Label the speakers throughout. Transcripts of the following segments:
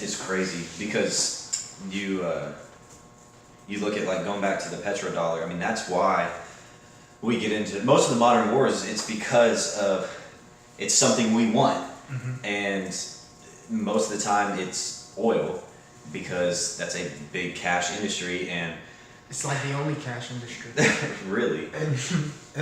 Speaker 1: It's crazy because you look at like going back to the petrodollar. I mean, that's why we get into most of the modern wars. It's because of it's something we want, and most of the time it's oil because that's a big cash industry and.
Speaker 2: It's like the only cash industry.
Speaker 1: Really.
Speaker 3: And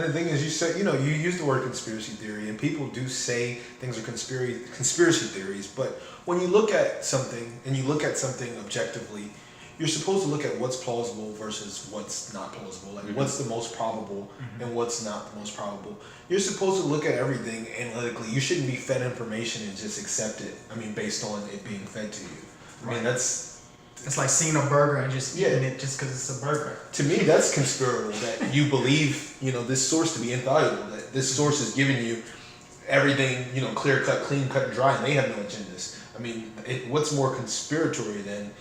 Speaker 3: the thing is, you said, you use the word conspiracy theory, and people do say things are conspiracy theories, but when you look at something, and you look at something objectively, you're supposed to look at what's plausible versus what's not plausible, like what's the most probable and what's not the most probable. You're supposed to look at everything analytically. You shouldn't be fed information and just accept it, based on it being fed to you. I mean,
Speaker 2: It's like seeing a burger and just eating it just because it's a burger.
Speaker 3: To me, that's conspiratorial, that you believe, this source to be infallible, that this source is giving you everything, clear cut, clean cut, and dry, and they have no agendas. I mean, what's more conspiratory than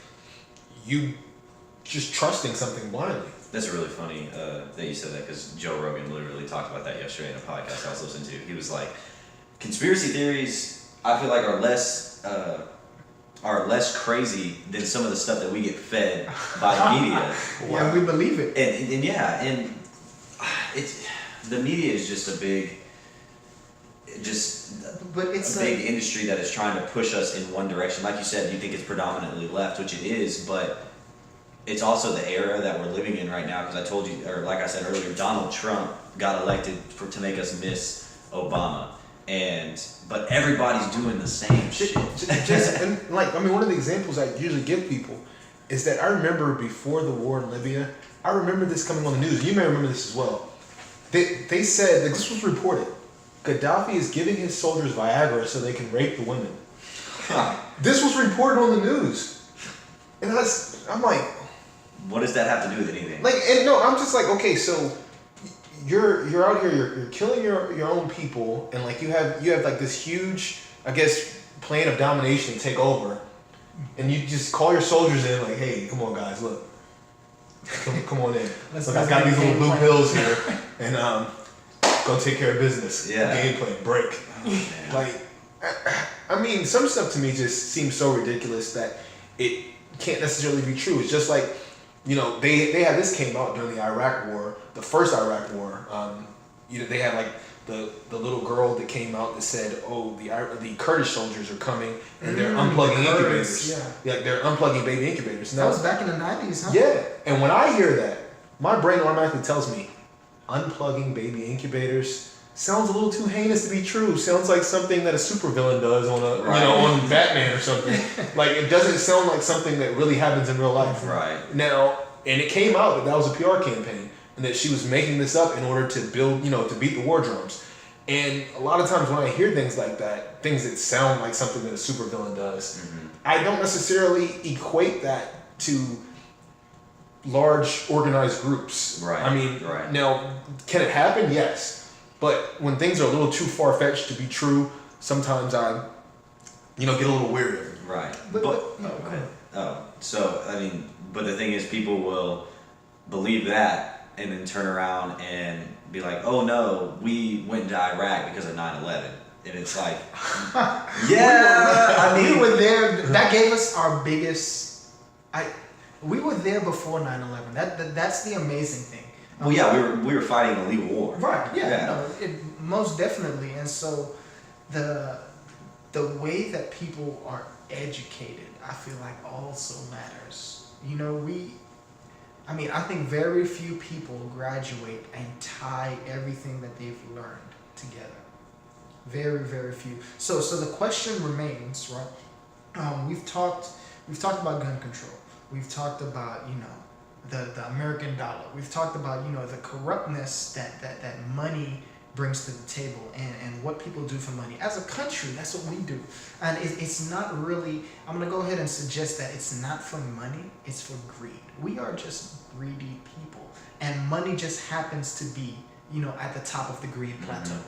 Speaker 3: you just trusting something blindly?
Speaker 1: That's really funny that you said that, because Joe Rogan literally talked about that yesterday in a podcast I was listening to. He was like, conspiracy theories, I feel like are less crazy than some of the stuff that we get fed by media.
Speaker 2: Yeah, we believe it.
Speaker 1: And it's the media is just a big, big industry that is trying to push us in one direction. Like you said, you think it's predominantly left, which it is, but it's also the era that we're living in right now. Because I told you, or like I said earlier, Donald Trump got elected to make us miss Obama. But everybody's doing the same shit.
Speaker 3: One of the examples I usually give people is that I remember before the war in Libya, I remember this coming on the news. You may remember this as well. They said that this was reported. Gaddafi is giving his soldiers Viagra so they can rape the women. This was reported on the news, and I'm like,
Speaker 1: what does that have to do with anything?
Speaker 3: I'm just like, okay, so. You're out here. You're killing your own people, and you have like this huge, I guess, plan of domination to take over, and you just call your soldiers in like, hey, come on guys, look, come on in. Look, I got these little blue pills here, and go take care of business.
Speaker 1: Yeah. Game
Speaker 3: plan break. Oh, some stuff to me just seems so ridiculous that it can't necessarily be true. It's just like. They had this came out during the Iraq War, the first Iraq War. They had like the little girl that came out that said, "Oh, the Kurdish soldiers are coming and they're unplugging incubators. Yeah, they're unplugging baby incubators."
Speaker 2: That was back in the 90s, huh?
Speaker 3: Yeah, and when I hear that, my brain automatically tells me, unplugging baby incubators sounds a little too heinous to be true. Sounds like something that a supervillain does on on Batman or something. It doesn't sound like something that really happens in real life.
Speaker 1: Right.
Speaker 3: Now, and it came out that was a PR campaign and that she was making this up in order to build, to beat the war drums. And a lot of times when I hear things like that, things that sound like something that a supervillain does, I don't necessarily equate that to large organized groups.
Speaker 1: Right.
Speaker 3: Now, can it happen? Yes. But when things are a little too far-fetched to be true, sometimes I, get a little weary.
Speaker 1: Right. But the thing is, people will believe that and then turn around and be like, oh no, we went to Iraq because of 9/11. And it's like,
Speaker 2: we were there. That gave us our biggest, we were there before 9/11. That's the amazing thing.
Speaker 1: Well, we were fighting a legal war.
Speaker 2: Right. Yeah. Most definitely. And so, the way that people are educated, I feel like also matters. I think very few people graduate and tie everything that they've learned together. Very, very few. So the question remains, right? We've talked about gun control. We've talked about the American dollar. We've talked about the corruptness that money brings to the table and what people do for money. As a country, that's what we do. And it's not really, I'm going to go ahead and suggest that it's not for money, it's for greed. We are just greedy people. And money just happens to be, at the top of the greed plateau,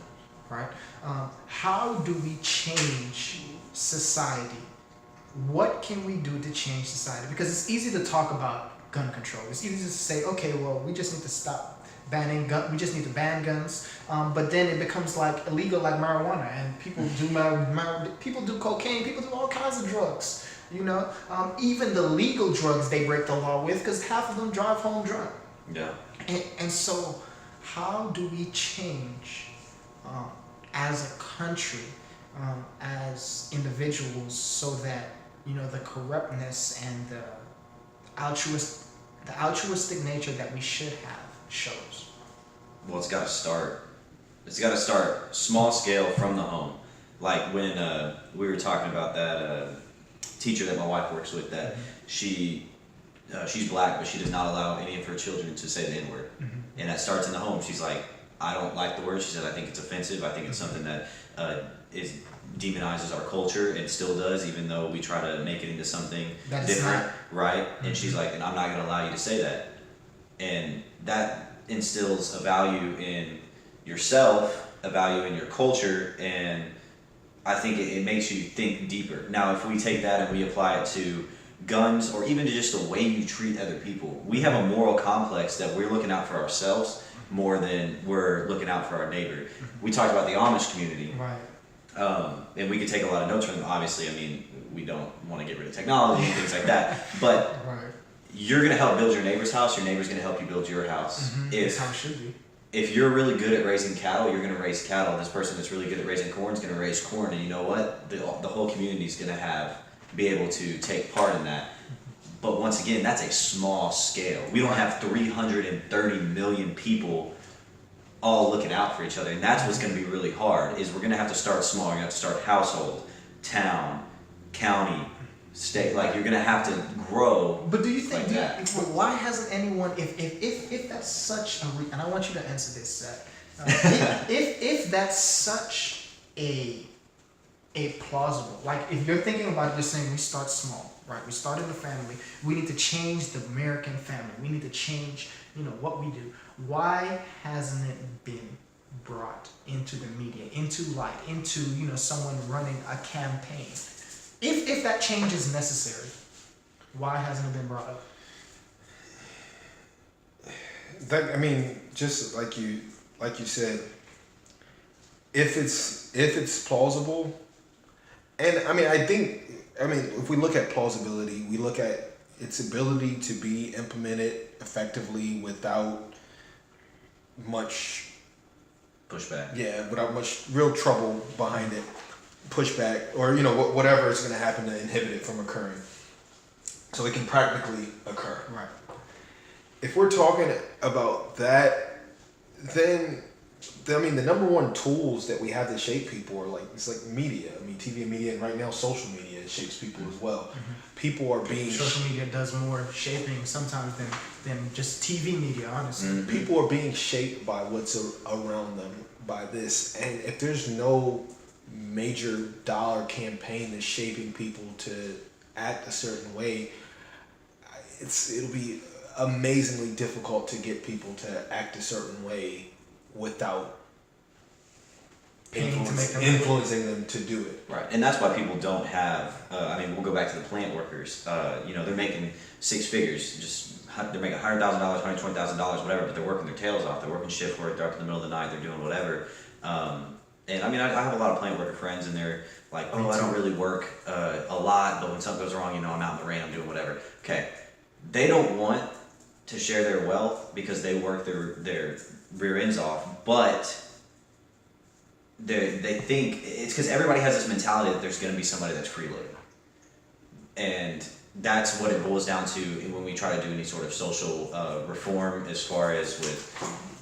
Speaker 2: right? How do we change society? What can we do to change society? Because it's easy to talk about gun control. It's easy to say, okay, well, we just need to stop banning guns. We just need to ban guns. But then it becomes like illegal, like marijuana, and people do people do cocaine, people do all kinds of drugs. Even the legal drugs they break the law with, because half of them drive home drunk.
Speaker 1: Yeah.
Speaker 2: And so, how do we change as a country, as individuals, so that the corruptness and the altruistic nature that we should have shows?
Speaker 1: Well, it's got to start. It's got to start small scale from the home. Like when we were talking about that teacher that my wife works with, that she's black, but she does not allow any of her children to say the N-word. And that starts in the home. She's like, I don't like the word. She said, I think it's offensive. I think it's something that demonizes our culture, and still does, even though we try to make it into something different, right? And she's like, and I'm not going to allow you to say that. And that instills a value in yourself, a value in your culture, and I think it makes you think deeper. Now, if we take that and we apply it to guns, or even to just the way you treat other people, we have a moral complex that we're looking out for ourselves more than we're looking out for our neighbor. We talked about the Amish community.
Speaker 2: Right.
Speaker 1: And we could take a lot of notes from them. Obviously, I mean, we don't want to get rid of technology and things like that. But
Speaker 2: right.
Speaker 1: You're going to help build your neighbor's house. Your neighbor's going to help you build your house.
Speaker 2: That's how it should be.
Speaker 1: If you're really good at raising cattle, you're going to raise cattle. This person that's really good at raising corn is going to raise corn. And you know what? The whole community is going to be able to take part in that. But once again, that's a small scale. We don't have 330 million people all looking out for each other. And that's what's going to be really hard, is we're going to have to start small. You're going to have to start household, town, county, state. Like, you're going to have to grow.
Speaker 2: But do you think,
Speaker 1: like
Speaker 2: why hasn't anyone, if that's such a, and I want you to answer this, Seth, if that's such a plausible, like if you're thinking about it, you're saying we start small, right? We start in the family. We need to change the American family. We need to change, what we do. Why hasn't it been brought into the media, into light, into, someone running a campaign? If that change is necessary, why hasn't it been brought up?
Speaker 3: Just like you said, if it's plausible, and if we look at plausibility, we look at its ability to be implemented effectively without much
Speaker 1: pushback.
Speaker 3: Yeah, without much real trouble behind it, pushback, or whatever is going to happen to inhibit it from occurring, so it can practically occur.
Speaker 2: Right.
Speaker 3: If we're talking about that, then the number one tools that we have to shape people are it's like media. TV and media, and right now social media shapes people as well. People are being
Speaker 2: social media does more shaping sometimes than just TV media, honestly.
Speaker 3: People are being shaped by what's around them by this, and if there's no major dollar campaign that's shaping people to act a certain way, it'll be amazingly difficult to get people to act a certain way without influencing them to do it.
Speaker 1: Right, and that's why people don't have. We'll go back to the plant workers. They're making six figures. They're making $100,000, $120,000, whatever. But they're working their tails off. They're working shift work. They're up in the middle of the night. They're doing whatever. And I have a lot of plant worker friends, and they're like, "Oh, I don't really work a lot, but when something goes wrong, I'm out in the rain. I'm doing whatever." Okay, they don't want to share their wealth because they work their rear ends off, but they think it's because everybody has this mentality that there's going to be somebody that's freeloading, and that's what it boils down to when we try to do any sort of social reform, as far as with.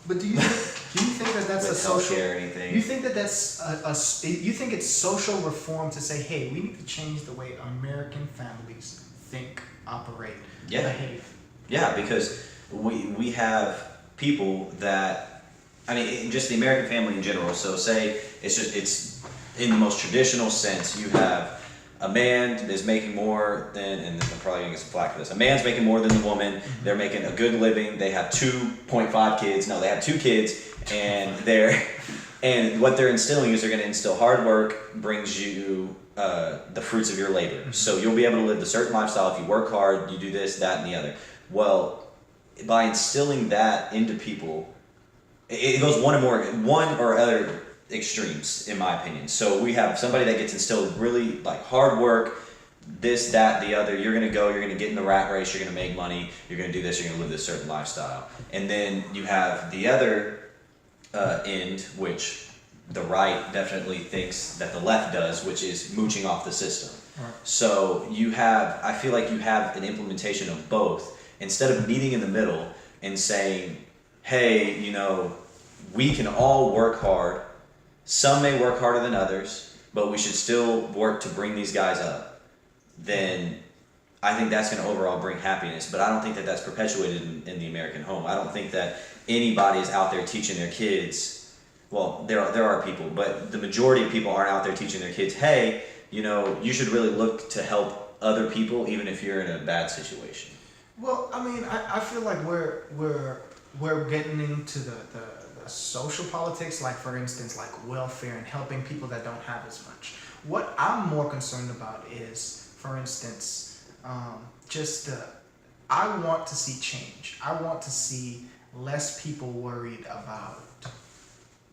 Speaker 2: But do you think that that's a social?
Speaker 1: Or anything?
Speaker 2: You think that that's you think it's social reform to say, hey, we need to change the way American families think, operate, behave?
Speaker 1: Yeah, because we have people that. Just the American family in general. So say it's in the most traditional sense. You have a man that's making more than, and I'm probably gonna get some flack for this. A man's making more than the woman. They're making a good living. They have 2.5 kids. No, they have 2 kids, and what they're instilling is they're gonna instill hard work brings you the fruits of your labor. So you'll be able to live a certain lifestyle if you work hard. You do this, that, and the other. Well, by instilling that into people. It goes one or other extremes, in my opinion. So we have somebody that gets instilled really hard work, this, that, the other. You're gonna go. You're gonna get in the rat race. You're gonna make money. You're gonna do this. You're gonna live this certain lifestyle. And then you have the other end, which the right definitely thinks that the left does, which is mooching off the system.
Speaker 2: Right.
Speaker 1: So I feel like you have an implementation of both instead of meeting in the middle and saying, hey, we can all work hard. Some may work harder than others, but we should still work to bring these guys up. Then I think that's going to overall bring happiness. But I don't think that that's perpetuated in the American home. I don't think that anybody is out there teaching their kids. Well, there are people, but the majority of people aren't out there teaching their kids, hey, you should really look to help other people even if you're in a bad situation.
Speaker 2: Well, I mean, I feel like we're getting into the social politics, like for instance, like welfare and helping people that don't have as much. What I'm more concerned about is, for instance, I want to see change. I want to see less people worried about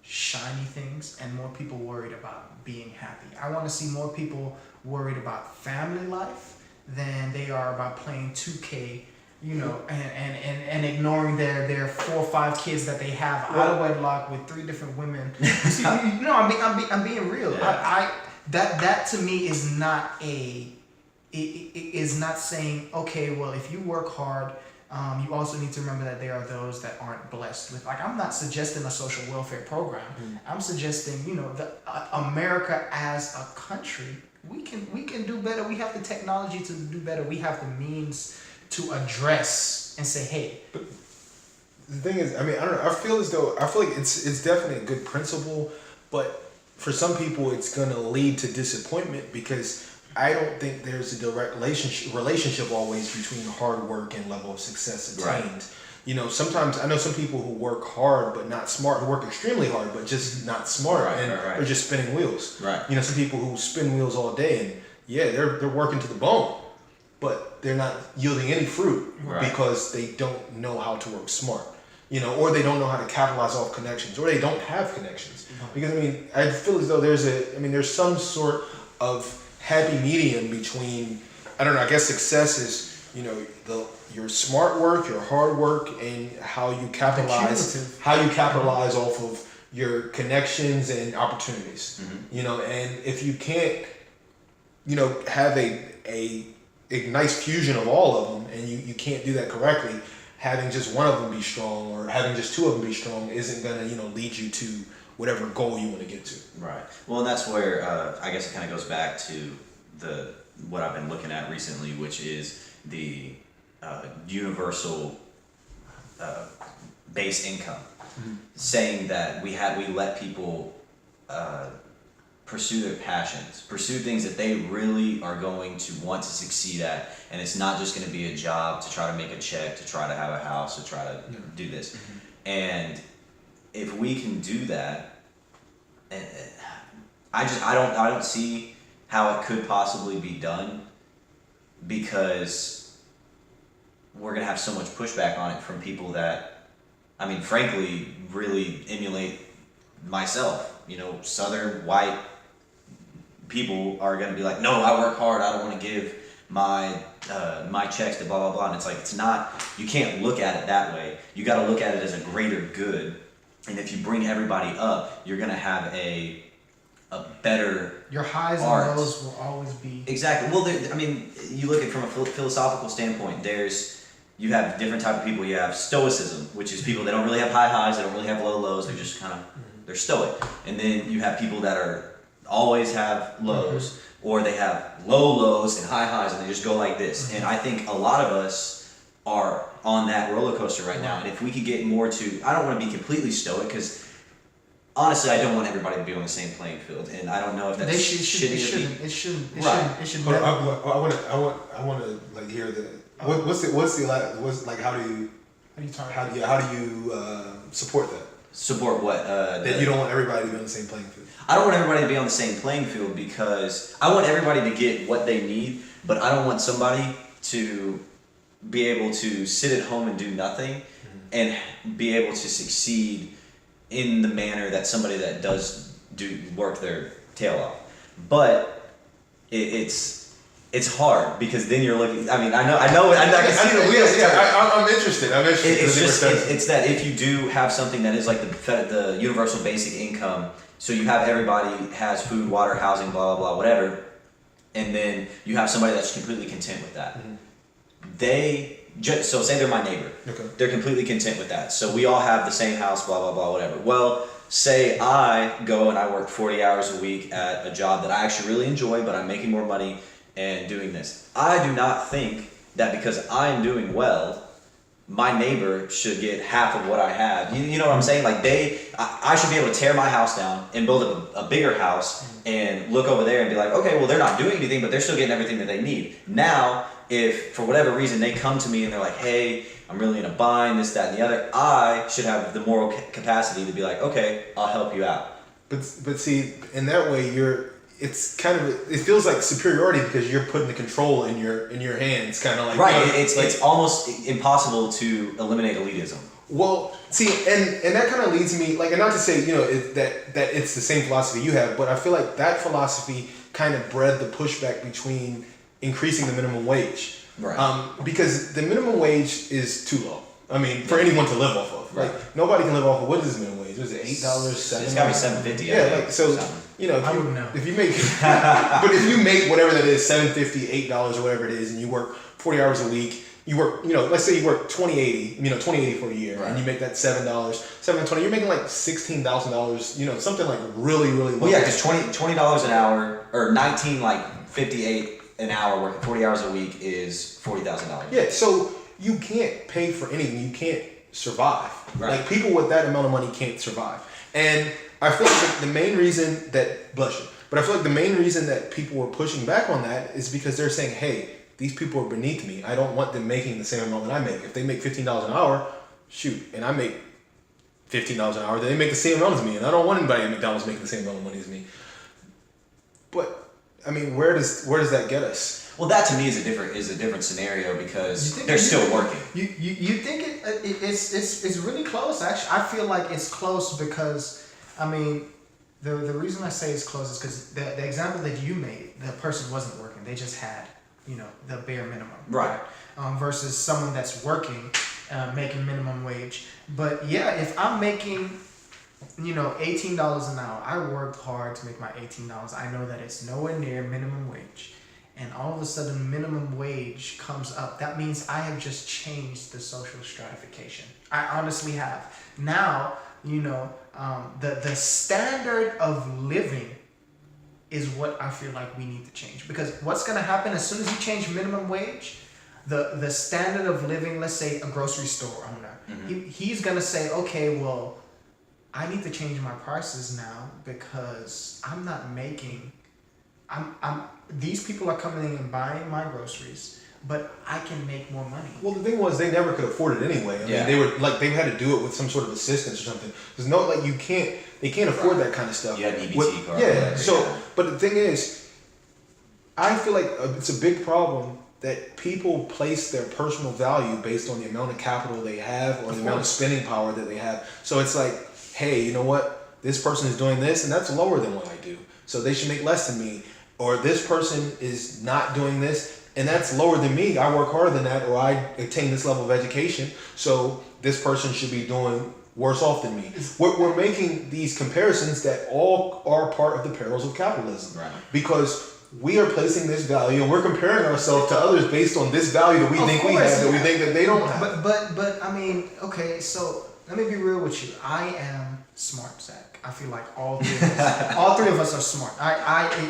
Speaker 2: shiny things and more people worried about being happy. I want to see more people worried about family life than they are about playing 2K, and ignoring their 4 or 5 kids that they have out of wedlock with 3 different women. See, I'm being real.
Speaker 1: Yeah.
Speaker 2: That to me is not is not saying, okay, well, if you work hard, you also need to remember that there are those that aren't blessed with. Like, I'm not suggesting a social welfare program. I'm suggesting, America as a country, we can do better. We have the technology to do better. We have the means to address and say, hey.
Speaker 3: But the thing is, I mean, I don't know. I feel like it's definitely a good principle, but for some people, it's gonna lead to disappointment because I don't think there's a direct relationship always between hard work and level of success attained. Right. Sometimes I know some people who work hard but not smart, who work extremely hard but just not smart,
Speaker 1: right,
Speaker 3: and they're just spinning wheels.
Speaker 1: Right.
Speaker 3: Some people who spin wheels all day and they're working to the bone, but they're not yielding any fruit because they don't know how to work smart. Or they don't know how to capitalize off connections, or they don't have connections. Because I feel as though there's some sort of happy medium between, I don't know, I guess success is, your smart work, your hard work, and how you capitalize off of your connections and opportunities. And if you can't, have a nice fusion of all of them, and you can't do that correctly, having just one of them be strong or having just 2 of them be strong isn't gonna, lead you to whatever goal you want to get to.
Speaker 1: Right. Well, and that's where I guess it kind of goes back to what I've been looking at recently, which is the universal base income, saying that we let people pursue their passions, pursue things that they really are going to want to succeed at, and it's not just going to be a job to try to make a check, to try to have a house, to try to do this. And if we can do that, I don't see how it could possibly be done, because we're gonna have so much pushback on it from people that, frankly, really emulate myself. Southern white people are gonna be like, no, I work hard. I don't want to give my checks to blah blah blah. And it's like, it's not. You can't look at it that way. You got to look at it as a greater good. And if you bring everybody up, you're gonna have a better
Speaker 2: your highs
Speaker 1: art.
Speaker 2: And lows will always be
Speaker 1: exactly. Well, you look at it from a philosophical standpoint. You have different type of people. You have stoicism, which is people that don't really have high highs, they don't really have low lows. They're just kind of they're stoic. And then you have people that are always have lows, or they have low lows and high highs, and they just go like this. And I think a lot of us are on that roller coaster right now. And if we could get more to, I don't want to be completely stoic, because honestly, I don't want everybody to be on the same playing field, and I don't know if that's shitty.
Speaker 2: It shouldn't.
Speaker 3: Right.
Speaker 2: It should.
Speaker 3: I want to like hear how do you support that?
Speaker 1: Support what?
Speaker 3: That you don't want everybody to be on the same playing field.
Speaker 1: I don't want everybody to be on the same playing field, because I want everybody to get what they need, but I don't want somebody to be able to sit at home and do nothing and be able to succeed in the manner that somebody that does work their tail off. But it's it's hard because then you're looking. I mean, I can see the wheels.
Speaker 3: I'm interested.
Speaker 1: It's that if you do have something that is like the universal basic income, so you have everybody has food, water, housing, blah blah blah, whatever, and then you have somebody that's completely content with that. So say they're my neighbor.
Speaker 3: Okay.
Speaker 1: They're completely content with that. So we all have the same house, blah blah blah, whatever. Well, say I go and I work 40 hours a week at a job that I actually really enjoy, but I'm making more money and doing this. I do not think that because I'm doing well, my neighbor should get half of what I have. You know what I'm saying? Like I should be able to tear my house down and build a bigger house and look over there and be like, okay, well they're not doing anything, but they're still getting everything that they need. Now, if for whatever reason they come to me and they're like, hey, I'm really in a bind, this, that, and the other, I should have the moral capacity to be like, okay, I'll help you out.
Speaker 3: But see, in that way, it's kind of, it feels like superiority because you're putting the control in your hands, kind of like
Speaker 1: right. It's almost impossible to eliminate elitism.
Speaker 3: Well, see, and that kind of leads me and not to say that it's the same philosophy you have, but I feel like that philosophy kind of bred the pushback between increasing the minimum wage.
Speaker 1: Right.
Speaker 3: Because the minimum wage is too low. I mean, for anyone to live off of.
Speaker 1: Right.
Speaker 3: Like nobody can live off of what is the minimum wage? Was it $8, $7?
Speaker 1: It's gotta be $7.50.
Speaker 3: Yeah, like so.
Speaker 2: I wouldn't know.
Speaker 3: If you make, but if you make whatever that is, $7.50, $8 or whatever it is, and you work 40 hours a week, you work, let's say you work 2080 for a year,
Speaker 1: right.
Speaker 3: and you make that $7.20, you're making like $16,000, something like really, really low.
Speaker 1: Well, yeah, because $20 an hour or $19.58 an hour working 40 hours a week is $40,000.
Speaker 3: Yeah, so you can't pay for anything. You can't survive.
Speaker 1: Right.
Speaker 3: Like people with that amount of money can't survive. And I feel like the main reason that the main reason that people were pushing back on that is because they're saying, hey, these people are beneath me. I don't want them making the same amount that I make. If they make $15 an hour, shoot, and I make $15 an hour, then they make the same amount as me. And I don't want anybody at McDonald's making the same amount of money as me. But I mean, where does that get us?
Speaker 1: Well, that to me is a different scenario because they're still working.
Speaker 2: You think it's really close? Actually, I feel like it's close because I mean the reason I say it's close is because the example that you made, the person wasn't working; they just had the bare minimum,
Speaker 1: right?
Speaker 2: Versus someone that's working, making minimum wage. But yeah, if I'm making $18 an hour, I worked hard to make my $18. I know that it's nowhere near minimum wage. And all of a sudden minimum wage comes up. That means I have just changed the social stratification. I honestly have. Now, the standard of living is what I feel like we need to change. Because what's going to happen as soon as you change minimum wage, the standard of living, let's say a grocery store owner, he's going to say, okay, well, I need to change my prices now because I'm not making... these people are coming in and buying my groceries, but I can make more money.
Speaker 3: Well, the thing was, they never could afford it anyway. I mean, they had to do it with some sort of assistance or something. There's they can't afford that kind of stuff.
Speaker 1: Yeah, EBT card.
Speaker 3: Yeah. So, but the thing is, I feel like it's a big problem that people place their personal value based on the amount of capital they have or the amount of spending power that they have. So it's like, hey, you know what? This person is doing this, and that's lower than what I do. So they should make less than me. Or this person is not doing this, and that's lower than me. I work harder than that, or I attain this level of education. So this person should be doing worse off than me. We're making these comparisons that all are part of the perils of capitalism.
Speaker 1: Right.
Speaker 3: Because we are placing this value, and we're comparing ourselves to others based on this value that we think we have, that we think that they don't have.
Speaker 2: But I mean, okay, so let me be real with you. I am smart, Zach. I feel like all three of us are smart.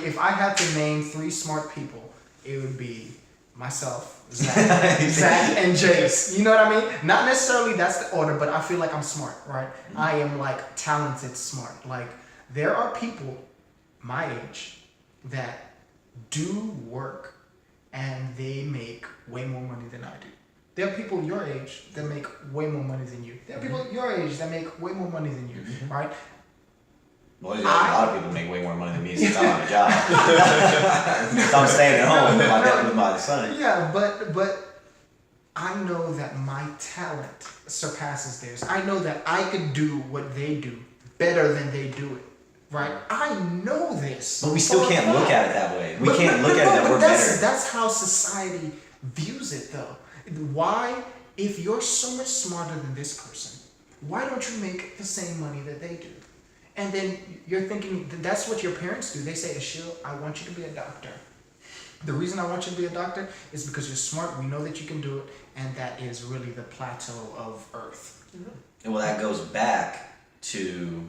Speaker 2: If I had to name 3 smart people, it would be myself, Zach, and Jace. You know what I mean? Not necessarily that's the order, but I feel like I'm smart, right? I am like talented, smart. Like there are people my age that do work and they make way more money than I do. There are people your age that make way more money than you. There are people your age that make way more money than you, right?
Speaker 1: Well, a lot of people make way more money than me since I'm on a job. So I'm staying at home with my son.
Speaker 2: Yeah, but I know that my talent surpasses theirs. I know that I could do what they do better than they do it. right? I know this.
Speaker 1: But we still can't look at it that way. We
Speaker 2: But-
Speaker 1: can't
Speaker 2: but-
Speaker 1: look
Speaker 2: but
Speaker 1: at it
Speaker 2: no,
Speaker 1: that we're
Speaker 2: but that's,
Speaker 1: better.
Speaker 2: That's how society views it, though. Why, if you're so much smarter than this person, why don't you make the same money that they do? And then you're thinking, that's what your parents do. They say, Ashil, I want you to be a doctor. The reason I want you to be a doctor is because you're smart, we know that you can do it, and that is really the plateau of Earth.
Speaker 1: And well, that goes back to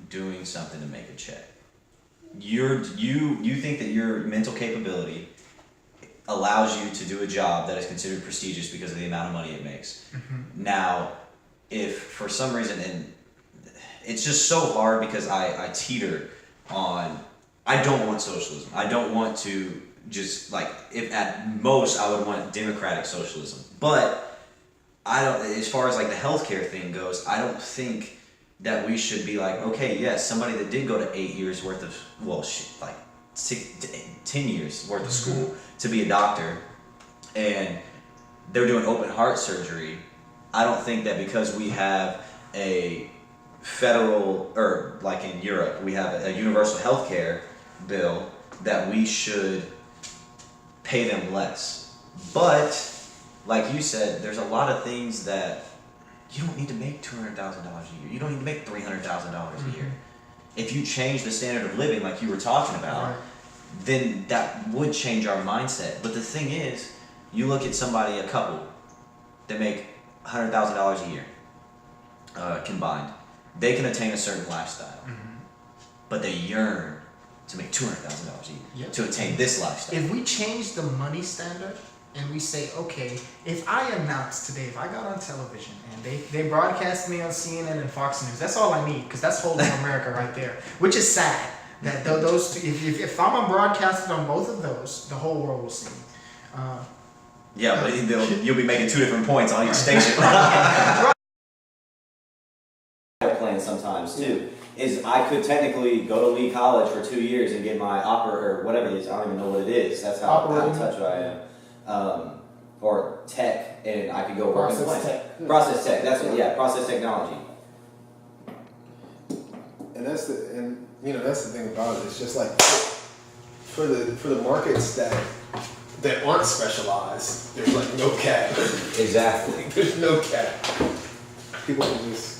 Speaker 1: doing something to make a check. You think that your mental capability allows you to do a job that is considered prestigious because of the amount of money it makes. Now, if for some reason, and it's just so hard because I teeter on, I don't want socialism. I don't want to just like, if at most I would want democratic socialism. But I don't, as far as like the healthcare thing goes, I don't think that we should be like, okay, yes, somebody that did go to 8 years worth of, well, like 10 years worth of school to be a doctor, and they're doing open heart surgery. I don't think that because we have a federal, or like in Europe, we have a universal health care bill, that we should pay them less. But like you said, there's a lot of things that you don't need to make $200,000 a year. You don't need to make $300,000 a year. If you change the standard of living like you were talking about, then that would change our mindset. But the thing is, you look at somebody, a couple, that make $100,000 a year combined. They can attain a certain lifestyle, but they yearn to make $200,000 a year to attain this lifestyle.
Speaker 2: If we change the money standard and we say, okay, if I announced today, if I got on television and they broadcast me on CNN and Fox News, that's all I need, because that's holding America right there, which is sad. That those two, if I'm on broadcasted on both of those, the whole world will see me.
Speaker 1: Yeah, but you'll be making 2 different points on each station. Plan sometimes too is I could technically go to Lee College for 2 years and get my or whatever it is. I don't even know what it is. That's how out of touch I am. Or tech, and I could go work in the plant. Process tech. That's what. Yeah, process technology.
Speaker 3: And that's the thing about it. It's just like for the markets that aren't specialized, there's like no cap.
Speaker 1: Exactly.
Speaker 3: There's no cap. People can just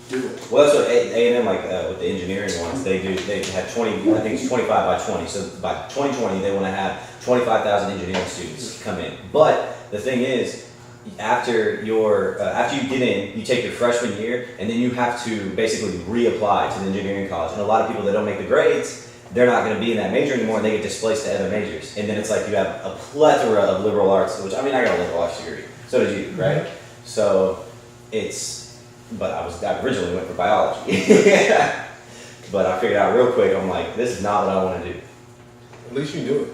Speaker 3: do it.
Speaker 1: Well, that's what A&M, like with the engineering ones, they do. They have 20. I think it's 25 by 20. So by 2020, they want to have 25,000 engineering students come in. But the thing is, after you get in, you take your freshman year, and then you have to basically reapply to the engineering college. And a lot of people that don't make the grades, they're not going to be in that major anymore, and they get displaced to other majors. And then it's like you have a plethora of liberal arts, which I mean, I got a liberal arts degree. So did you, right? So but I originally went for biology. But I figured out real quick, I'm like, this is not what I want to do.
Speaker 3: At least you do it.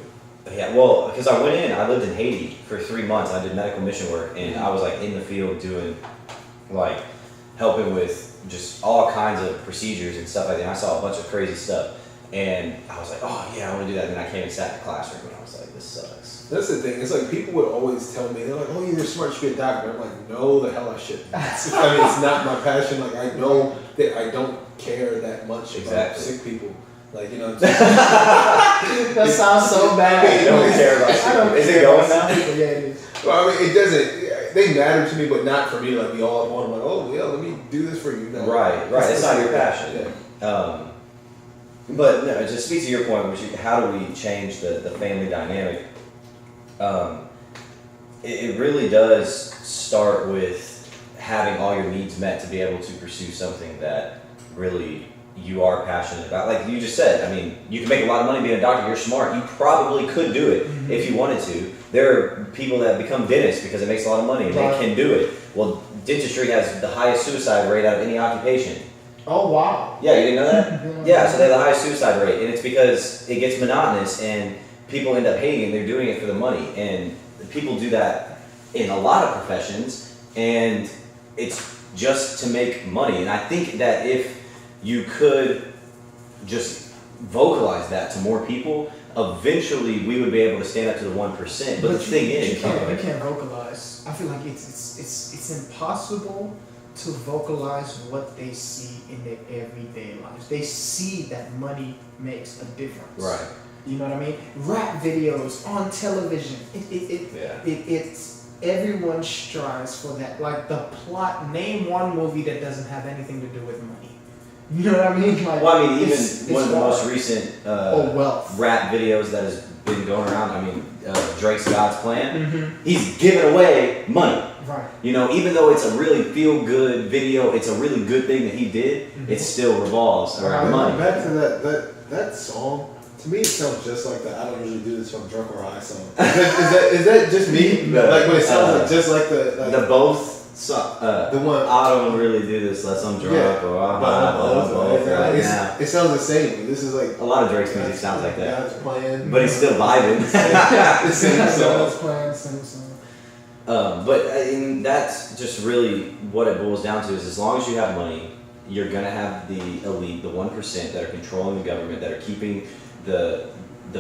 Speaker 1: Yeah, well, because I lived in Haiti for 3 months. I did medical mission work, and I was like in the field doing, like, helping with just all kinds of procedures and stuff like that. And I saw a bunch of crazy stuff, and I was like, oh yeah, I want to do that. And then I came and sat in the classroom, and I was like, this sucks.
Speaker 3: That's the thing. It's like people would always tell me, they're like, oh, you're smart, you should be a doctor. I'm like, no, the hell I shouldn't. I mean, it's not my passion. Like, I know that I don't care that much about sick people. Like, you know what I'm saying?
Speaker 2: That sounds so bad.
Speaker 1: You don't care about sick people. Is it going now?
Speaker 2: Yeah, it is.
Speaker 3: Well, I mean, it doesn't. They matter to me, but not for me to like be all at one. I'm like, oh, yeah, let me do this for you. No.
Speaker 1: Right. It's not your passion.
Speaker 3: Yeah.
Speaker 1: But no, to speak to your point, which how do we change the family dynamic? It really does start with having all your needs met to be able to pursue something that really you are passionate about. Like you just said, I mean, you can make a lot of money being a doctor. You're smart. You probably could do it if you wanted to. There are people that become dentists because it makes a lot of money and they can do it. Well, dentistry has the highest suicide rate out of any occupation.
Speaker 2: Oh, wow.
Speaker 1: Yeah, you didn't know that? Yeah, so they have the highest suicide rate, and it's because it gets monotonous and people end up hating it, and they're doing it for the money. And people do that in a lot of professions, and it's just to make money. And I think that if you could just vocalize that to more people, eventually we would be able to stand up to the 1%. But the thing is,
Speaker 2: you can't vocalize. I feel like it's impossible to vocalize what they see in their everyday lives. They see that money makes a difference.
Speaker 1: Right.
Speaker 2: You know what I mean? Rap videos on television. It's everyone strives for that. Like the plot. Name one movie that doesn't have anything to do with money. You know what I mean? Like,
Speaker 1: well, I mean, even
Speaker 2: it's
Speaker 1: one of the
Speaker 2: hard.
Speaker 1: most recent
Speaker 2: Or wealth.
Speaker 1: rap videos that has been going around. I mean, Drake's God's Plan.
Speaker 2: Mm-hmm.
Speaker 1: He's giving away money.
Speaker 2: Right.
Speaker 1: You know, even though it's a really feel-good video, it's a really good thing that he did.
Speaker 2: Mhm.
Speaker 1: It still revolves around money.
Speaker 3: Back to that song. To me, it sounds just like the "I don't usually do this if I'm drunk or high" song. Is that just me? Like when it sounds like just like
Speaker 1: the both.
Speaker 3: the one.
Speaker 1: I don't really do this unless I'm drunk or I'm high.
Speaker 3: It sounds the same. This is like
Speaker 1: A lot of Drake's music sounds like that,
Speaker 3: God's plan.
Speaker 1: but he's still vibing.
Speaker 3: the same song.
Speaker 2: Playing same song.
Speaker 1: But that's just really what it boils down to is as long as you have money, you're going to have the elite, the 1% that are controlling the government, that are keeping the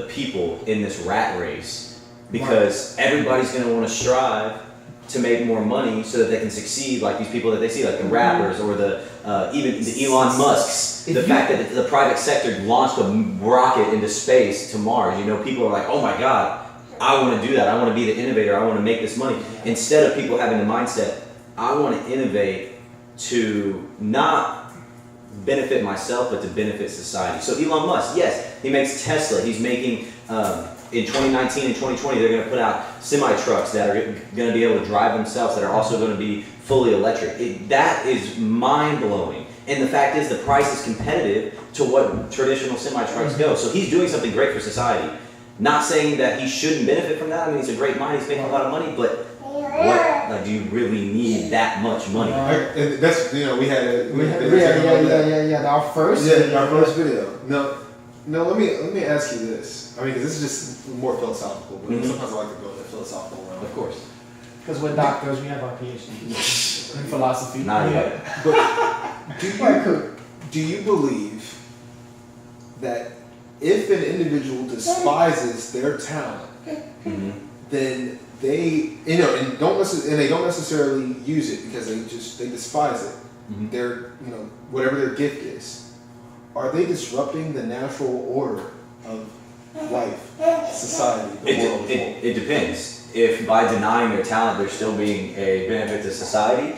Speaker 1: people in this rat race because everybody's going to want to strive to make more money so that they can succeed like these people that they see, like the rappers or the even the Elon Musks. The fact that the private sector launched a rocket into space to Mars, you know, people are like, oh my God, I want to do that. I want to be the innovator. I want to make this money. Instead of people having the mindset, I want to innovate to not benefit myself, but to benefit society. So Elon Musk, yes, he makes Tesla. He's making, in 2019 and 2020, they're going to put out semi-trucks that are going to be able to drive themselves, that are also going to be fully electric. That is mind-blowing. And the fact is, the price is competitive to what traditional semi-trucks go. So he's doing something great for society. Not saying that he shouldn't benefit from that. I mean, he's a great mind. He's making a lot of money, but what? Like, do you really need that much money?
Speaker 3: That's we had
Speaker 2: Our first
Speaker 3: our first video. No. Let me ask you this. I mean, because this is just more philosophical, but sometimes I like to go in the philosophical realm.
Speaker 1: Of course.
Speaker 2: Because we're doctors, we have our PhD in philosophy.
Speaker 1: Not yet.
Speaker 3: But do you believe that if an individual despises their talent, then they and don't necessarily use it because they despise it. Their whatever their gift is, are they disrupting the natural order of life, society, the world?
Speaker 1: It depends. If by denying their talent they're still being a benefit to society,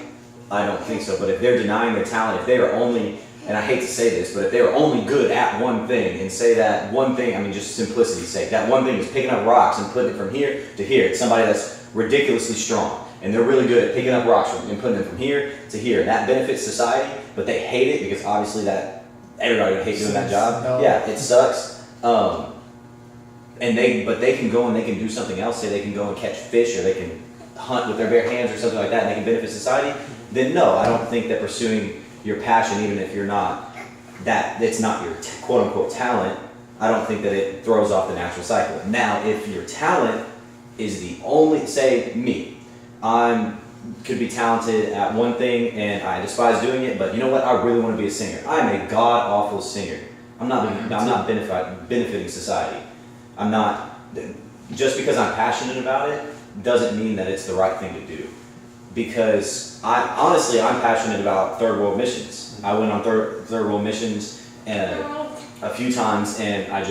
Speaker 1: I don't think so. But if they're denying their talent, if they are only, and I hate to say this, but if they are only good at one thing, and say that one thing, I mean just simplicity's sake, that one thing is picking up rocks and putting it from here to here. It's somebody that's ridiculously strong, and they're really good at picking up rocks and putting them from here to here. And that benefits society, but they hate it because obviously that everybody would hate doing that job. Yeah, it sucks. But they can go and they can do something else. Say they can go and catch fish, or they can hunt with their bare hands or something like that, and they can benefit society. Then no, I don't think that pursuing your passion, even if you're not it's not your quote unquote talent, I don't think that it throws off the natural cycle. Now, if your talent is the only, say me, could be talented at one thing and I despise doing it, but you know what? I really want to be a singer. I'm a god awful singer. I'm not benefiting society. I'm not, just because I'm passionate about it doesn't mean that it's the right thing to do. Because I'm passionate about third world missions. I went on third world missions a few times, and I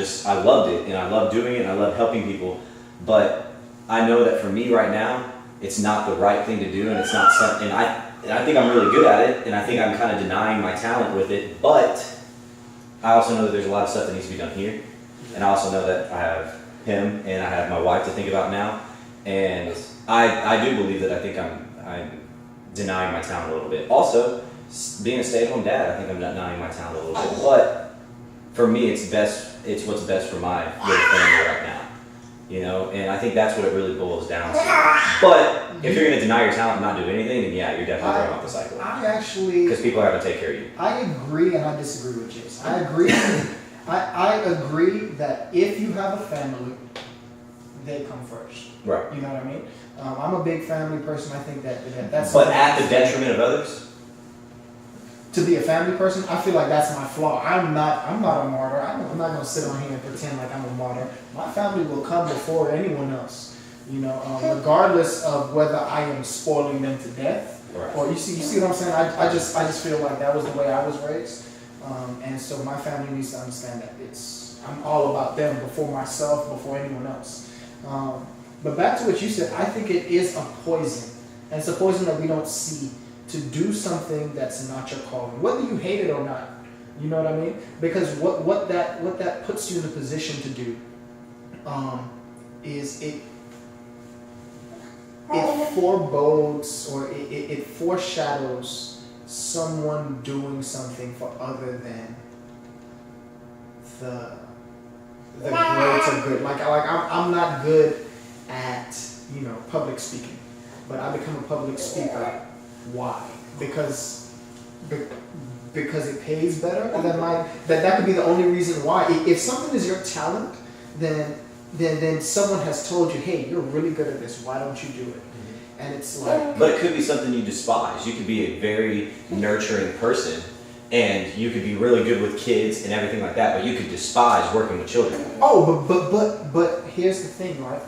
Speaker 1: loved it, and I love doing it, and I love helping people. But I know that for me right now, it's not the right thing to do, and it's not something. And I think I'm really good at it, and I think I'm kind of denying my talent with it. But I also know that there's a lot of stuff that needs to be done here, and I also know that I have him and I have my wife to think about now, and I do believe that I think I'm denying my talent a little bit. Also, being a stay-at-home dad, I think I'm denying my talent a little bit. But for me, it's what's best for my little family right now. And I think that's what it really boils down to. But if you're going to deny your talent and not do anything, then yeah, you're definitely throwing off the cycle. Because people are having to take care of you.
Speaker 2: I agree, and I disagree with Jason. I agree. I agree that if you have a family, they come first.
Speaker 1: Right.
Speaker 2: You know what I mean? I'm a big family person. I think that's.
Speaker 1: But at the detriment of others.
Speaker 2: To be a family person, I feel like that's my flaw. I'm not a martyr. I'm not going to sit on here and pretend like I'm a martyr. My family will come before anyone else. Regardless of whether I am spoiling them to death
Speaker 1: Right.
Speaker 2: Or you see what I'm saying? I just feel like that was the way I was raised, and so my family needs to understand that I'm all about them before myself, before anyone else. But back to what you said, I think it is a poison, and it's a poison that we don't see, to do something that's not your calling, whether you hate it or not. You know what I mean? Because what that puts you in a position to do, is it forebodes, or it foreshadows someone doing something for other than the greater good. Like I'm not good at public speaking, but I become a public speaker. Why? Because it pays better. That could be the only reason why. If something is your talent, then someone has told you, hey, you're really good at this. Why don't you do it? And it's like.
Speaker 1: But it could be something you despise. You could be a very nurturing person, and you could be really good with kids and everything like that. But you could despise working with children.
Speaker 2: Oh, but here's the thing, right?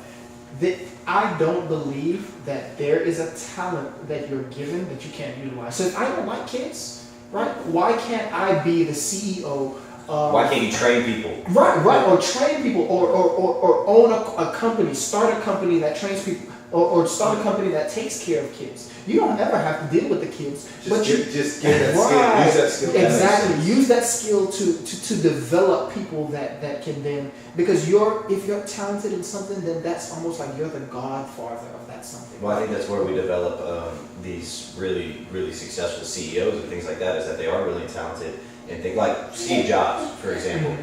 Speaker 2: That I don't believe that there is a talent that you're given that you can't utilize. So if I don't like kids, right? Why can't I be the CEO?
Speaker 1: Why can't you train people?
Speaker 2: Right, or train people, or own a company, start a company that trains people, or start a company that takes care of kids. You don't ever have to deal with the kids,
Speaker 3: Just get that skill. Use that skill.
Speaker 2: Exactly. Use that skill to develop people that can then, because if you're talented in something, then that's almost like you're the godfather of that something.
Speaker 1: Well, I think that's where we develop these really, really successful CEOs and things like that, is that they are really talented. And think like Steve Jobs, for example.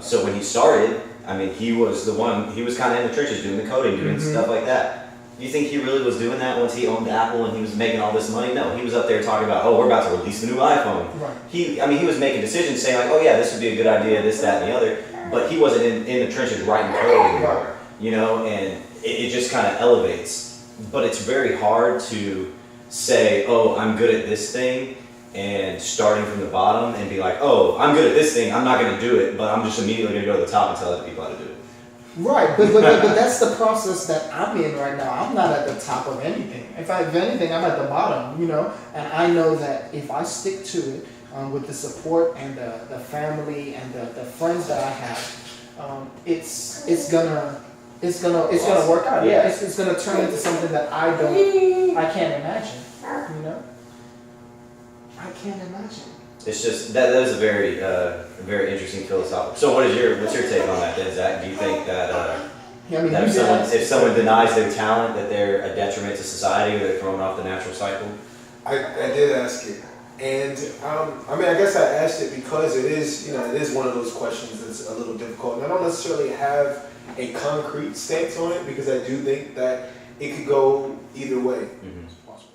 Speaker 1: So when he started, I mean, he was kind of in the trenches doing the coding, doing stuff like that. Do you think he really was doing that once he owned Apple and he was making all this money? No, he was up there talking about, oh, we're about to release the new iPhone.
Speaker 2: Right.
Speaker 1: He was making decisions saying like, oh yeah, this would be a good idea, this, that, and the other. But he wasn't in the trenches writing code anymore, and it just kind of elevates. But it's very hard to say, oh, I'm good at this thing, and starting from the bottom and be like, oh, I'm good at this thing, I'm not going to do it, but I'm just immediately going to go to the top and tell other people how to do it.
Speaker 2: Right, but that's the process that I'm in right now. I'm not at the top of anything. If anything, I'm at the bottom, and I know that if I stick to it, with the support and the family and the friends that I have, it's gonna work out. Yeah, it's gonna turn into something that I can't imagine. I can't imagine.
Speaker 1: It's just that is a very very interesting philosophical. So what's your take on that, then, Zach? Do you think that that if someone denies their talent, that they're a detriment to society, or they're thrown off the natural cycle?
Speaker 3: I did ask it, and I guess I asked it because it is one of those questions that's a little difficult, and I don't necessarily have a concrete stance on it, because I do think that it could go either way.
Speaker 1: Mm-hmm.
Speaker 3: It's possible.